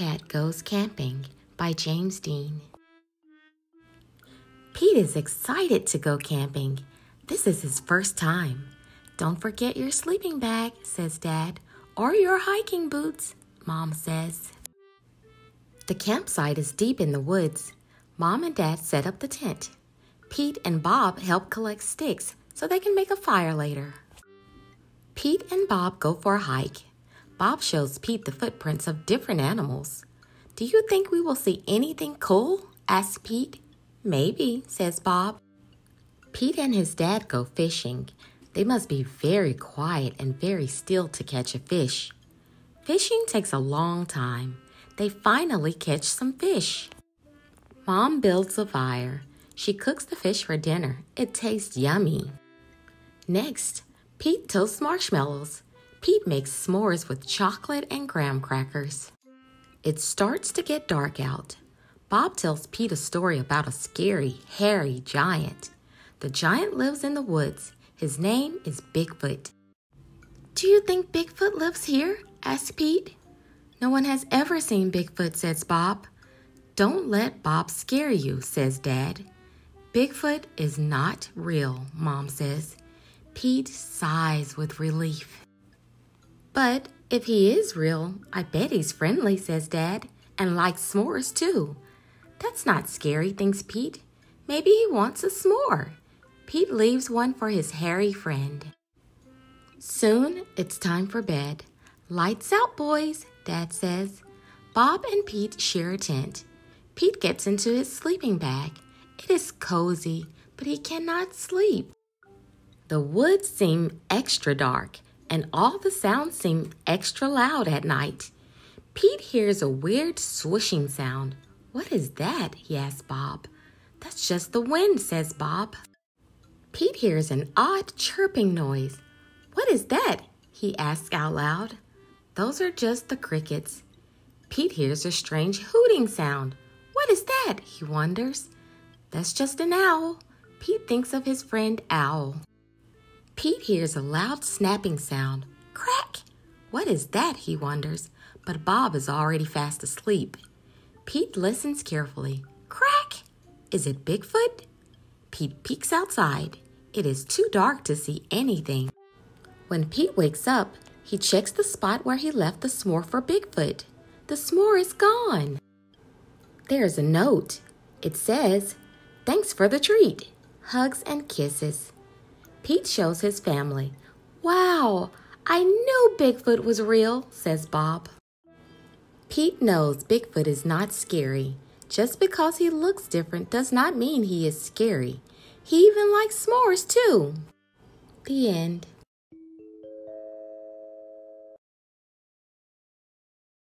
Cat Goes Camping by James Dean. Pete is excited to go camping. This is his first time. Don't forget your sleeping bag, says Dad, or your hiking boots, Mom says. The campsite is deep in the woods. Mom and Dad set up the tent. Pete and Bob help collect sticks so they can make a fire later. Pete and Bob go for a hike. Bob shows Pete the footprints of different animals. Do you think we will see anything cool? Asks Pete. Maybe, says Bob. Pete and his dad go fishing. They must be very quiet and very still to catch a fish. Fishing takes a long time. They finally catch some fish. Mom builds a fire. She cooks the fish for dinner. It tastes yummy. Next, Pete toasts marshmallows. Pete makes s'mores with chocolate and graham crackers. It starts to get dark out. Bob tells Pete a story about a scary, hairy giant. The giant lives in the woods. His name is Bigfoot. Do you think Bigfoot lives here? Asks Pete. No one has ever seen Bigfoot, says Bob. Don't let Bob scare you, says Dad. Bigfoot is not real, Mom says. Pete sighs with relief. But if he is real, I bet he's friendly, says Dad, and likes s'mores too. That's not scary, thinks Pete. Maybe he wants a s'more. Pete leaves one for his hairy friend. Soon it's time for bed. Lights out, boys, Dad says. Bob and Pete share a tent. Pete gets into his sleeping bag. It is cozy, but he cannot sleep. The woods seem extra dark, and all the sounds seem extra loud at night. Pete hears a weird swishing sound. What is that? He asks Bob. That's just the wind, says Bob. Pete hears an odd chirping noise. What is that? He asks out loud. Those are just the crickets. Pete hears a strange hooting sound. What is that? He wonders. That's just an owl. Pete thinks of his friend Owl. Pete hears a loud snapping sound. Crack! What is that? He wonders, but Bob is already fast asleep. Pete listens carefully. Crack! Is it Bigfoot? Pete peeks outside. It is too dark to see anything. When Pete wakes up, he checks the spot where he left the s'more for Bigfoot. The s'more is gone. There's a note. It says, "Thanks for the treat. Hugs and kisses." Pete shows his family. Wow, I knew Bigfoot was real, says Bob. Pete knows Bigfoot is not scary. Just because he looks different does not mean he is scary. He even likes s'mores too. The end.